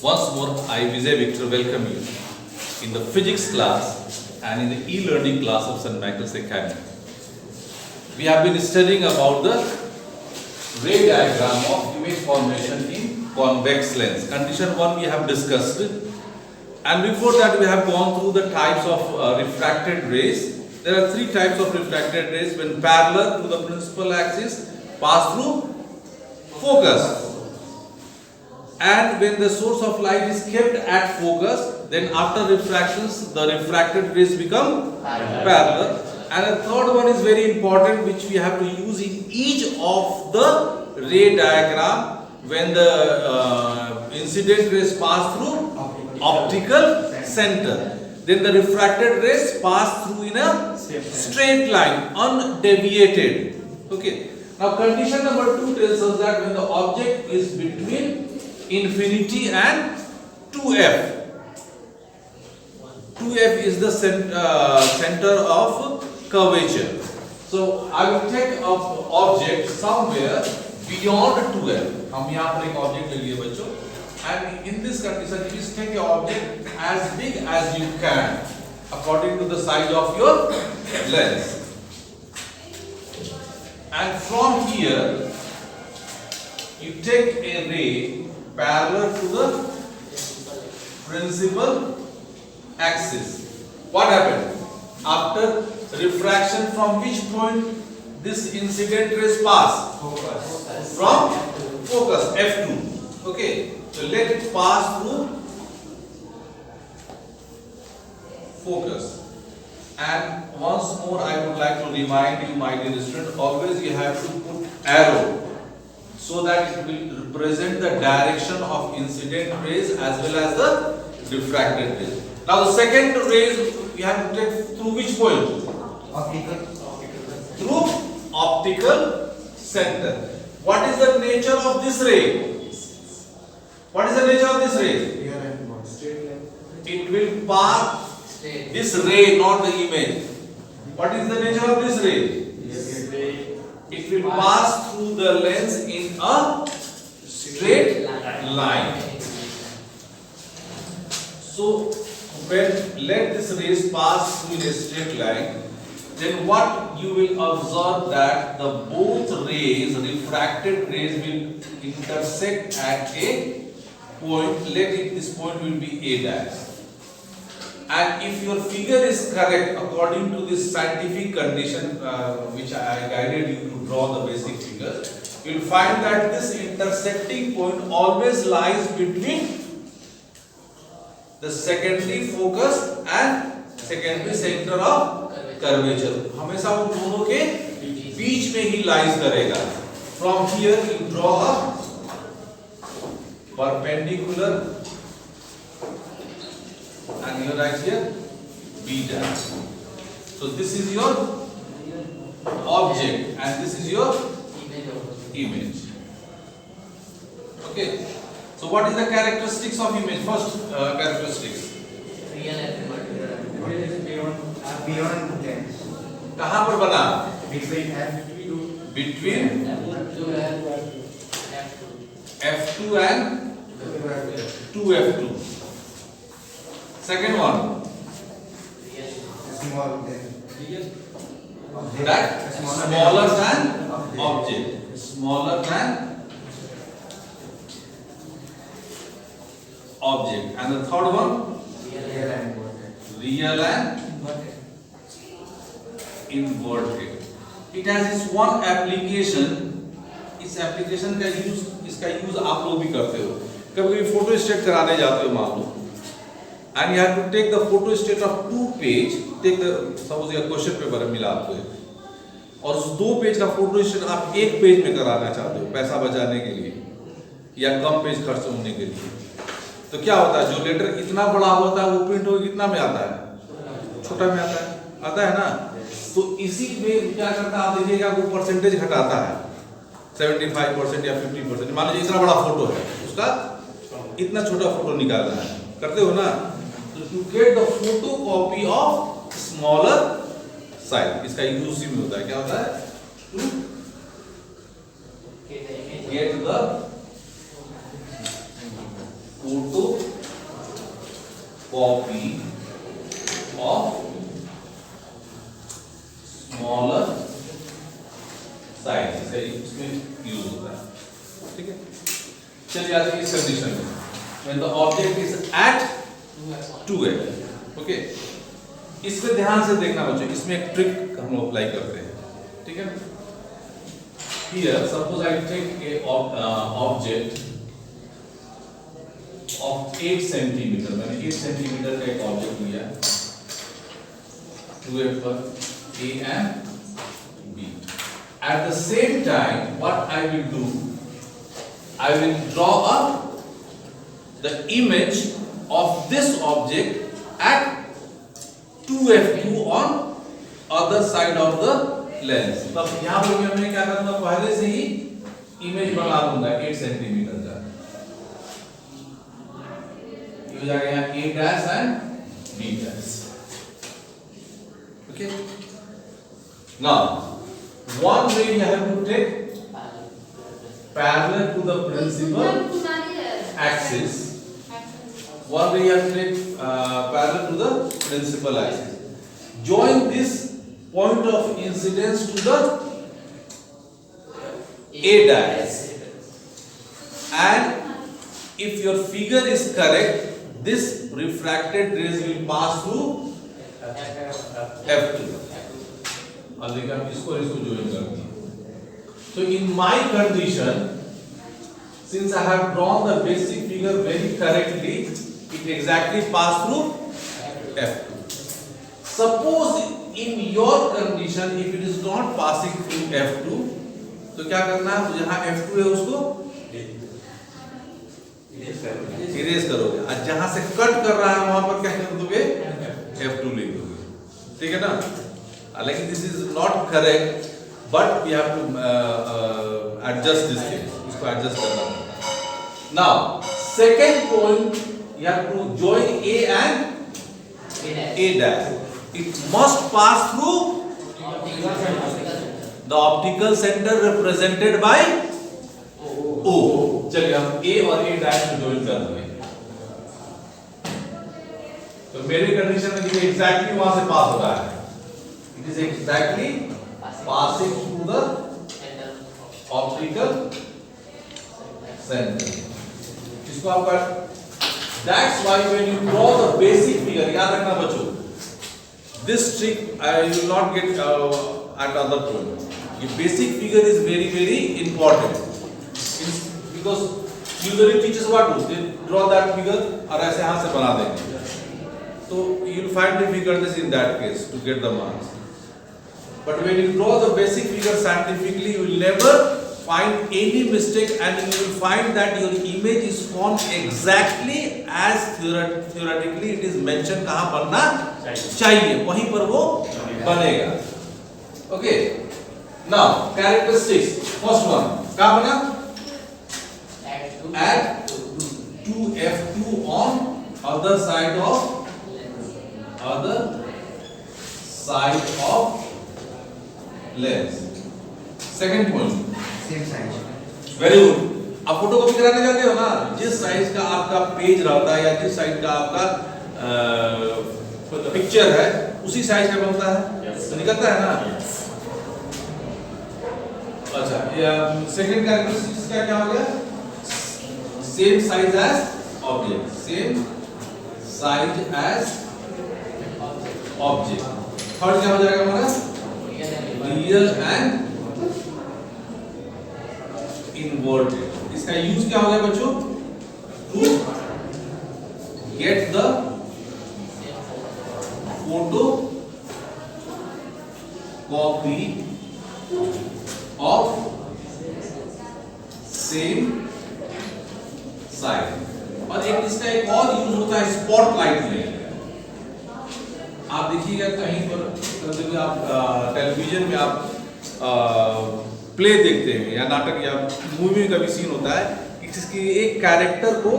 Once more, I, Vijay Victor, welcome you in the physics class and in the e-learning class of St. Michael's Academy. We have been studying about the ray diagram of image formation in convex lens. Condition 1 we have discussed, and before that we have gone through the types of refracted rays. There are three types of refracted rays when parallel to the principal axis pass through focus. And when the source of light is kept at focus, then after refractions, the refracted rays become parallel. And the third one is very important, which we have to use in each of the ray diagram when the incident rays pass through optical center. Then the refracted rays pass through in a straight line, undeviated. Okay. Now condition number 2 tells us that when the object is between infinity and 2f. 2f is the center of curvature. So I will take an object somewhere beyond 2f. हम यहाँ पर एक object ले लिए बच्चों. And in this condition, please take your object as big as you can, according to the size of your lens. And from here, you take a ray parallel to the principal axis. What happened? After refraction, from which point this incident rays pass? Focus. From focus, F2. Okay. So let it pass through focus. And once more I would like to remind you, my dear student, always you have to put arrow so that it will represent the direction of incident rays as well as the refracted rays. Now the second rays we have to take through which point? Through optical center. What is the nature of this ray? What is the nature of this ray? It will pass this ray, not the image. What is the nature of this ray? It will pass through the lens in a straight line. So when let this rays pass through in a straight line, then what you will observe that the both rays, refracted rays, will intersect at a point. Let it, this point will be A dash. And if your figure is correct according to this scientific condition which I guided you to draw the basic figures, you will find that this intersecting point always lies between the secondary focus and secondary center of curvature. हमेशा वो दोनों के बीच में ही lies करेगा. From here you draw a perpendicular and you write here B dash. So this is your object and this is your image. Okay. So what is the characteristics of image? First characteristics. Real and beyond lens. कहाँ पर बना? Between F2 Between F2 and 2F2. Second one. small than That smaller than object. Smaller than object. And the third one. real and inverted. Real and inverted. It has its one application. इस application का use, इसका use आप लोग भी करते हो. कभी कभी फोटो स्टेट कराने जाते हो मान लो, and you have to take the photo state of 2 page. Take the suppose ये क्वेश्चन पेपर मिला आपको एक, और उस 2 पेज का फोटो स्टेट आप 1 पेज में कराना चाहते हो पैसा बचाने के लिए या कम पेज खर्च होने के लिए. तो क्या होता है, जो लेटर इतना बड़ा होता है वो प्रिंट होकर कितना में आता है? छोटा में आता है ना. तो इसी में क्या करता है, आप देखिएगा वो परसेंटेज घटाता है 75% या 50%. मान लीजिए इतना बड़ा फोटो है, उसका इतना छोटा फोटो निकालना है, करते हो ना. तो to get the photo copy of smaller size, इसका यूज उसी में होता है. क्या होता है? To get the photo copy of smaller size से इसमें यूज होता है, ठीक है। चलिए आज की इस कंडीशन में when the object is at 2f, okay. इसमें ध्यान से देखना बच्चों, इसमें एक ट्रिक हम लोग अप्लाई करते हैं, ठीक है। Here suppose I take a object of 8 centimetre, मैंने 8 सेंटीमीटर का एक ऑब्जेक्ट लिया 2f पर A and B. At the same time, what I will do, I will draw up the image of this object at 2f2 on other side of the lens. तब यहाँ पर मैं क्या करूँगा, पहले से ही इमेज बना लूँगा 8 सेंटीमीटर का। ये हो जाएगा यहाँ A dash and B dash. Okay. Now, one way you have to take parallel to the principal axis. One way you have to take parallel to the principal axis. Join this point of incidence to the A dash. And if your figure is correct, this refracted rays will pass through F2. अब देखिए हम इसको join करते हैं। So in my condition, since I have drawn the basic figure very correctly, it exactly pass through F2. Suppose in your condition, if it is not passing through F2, तो क्या करना है, तो जहाँ F2 है उसको इरेज करोगे, और जहाँ से कट कर रहा है वहां पर क्या कर दोगे, F2 लिख दोगे, ठीक है ना। लेकिन this is not correct, but we have to adjust this thing, इसको adjust करना पड़ता है। Now second point, you have to join A and A dash. It must pass through the optical center represented by O. चलिए हम A और A dash को join कर देंगे। तो मेरी कंडीशन में देखिए exactly वहां से पास हो रहा है। It is exactly passing through the optical center. इसको आप कर, that's why when you draw the basic figure, याद रखना बच्चों, this trick I will not get at other point. ये basic figure is very very important. Because usually teachers what do, they draw that figure और ऐसे हाथ से बना देंगे, तो you will find difficulties in that case to get the marks. But when you draw the basic figure scientifically, you will never find any mistake, and you will find that your image is formed exactly as theoretically it is mentioned कहाँ बनना चाहिए, वहीं पर वो बनेगा। Okay. Now characteristics. First one कहाँ बना? At 2f2 on other side of lens. Second point, Same size. very good. आप फोटोकॉपी कराने जाते हो ना, जिस साइज का आपका पेज रहता है या जिस साइज का आपका पिक्चर है, उसी साइज का बनता है, तो निकलता है ना। अच्छा, सेकंड कैरेक्टरिस्टिक्स क्या हो गया? Same size as object, same size as object. Third क्या हो जाएगा हमारा? Real and inverted. इसका यूज क्या हो गया बच्चों? To get the photo copy of same size. और एक इसका एक और यूज होता है स्पॉटलाइट में। आप देखिएगा कहीं पर जब आप टेलीविजन में आप प्ले देखते हैं या नाटक या मूवी का भी सीन होता है, इसकी एक कैरेक्टर को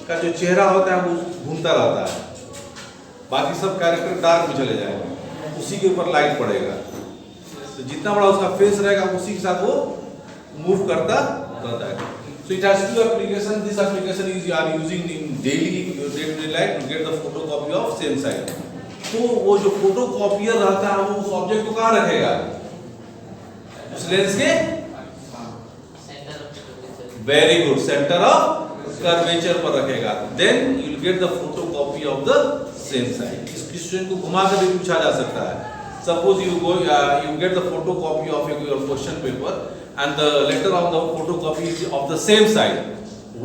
का जो चेहरा होता है वो घूमता रहता है, बाकी सब कैरेक्टर डार्क में चले जाएंगे, उसी के ऊपर लाइट पड़ेगा, तो जितना बड़ा उसका फेस रहेगा उसी के साथ वो मूव करता रहता है। So it has two applications. This application is you are using in daily your day-to-day life to get the photocopy of same side. तो वो जो फोटोकॉपियर रहता है वो उस ऑब्जेक्ट को कहाँ रखेगा? उस लेंस के very good centre of curvature पर रखेगा. Then you will get the photocopy of the same side. इस क्वेश्चन को घुमा कर भी पूछा जा सकता है. Suppose you go, you get the photocopy of your question paper, and the letter on the photocopy is of the same side,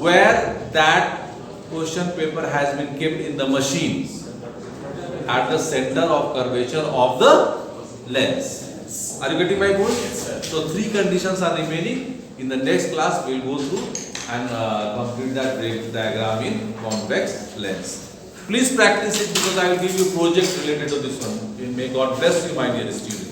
where that question paper has been kept in the machine at the center of curvature of the lens. Are you getting my point? Yes, sir. So three conditions are remaining. In the next class, we will go through and complete that diagram in convex lens. Please practice it because I will give you project related to this one. May God bless you, my dear students.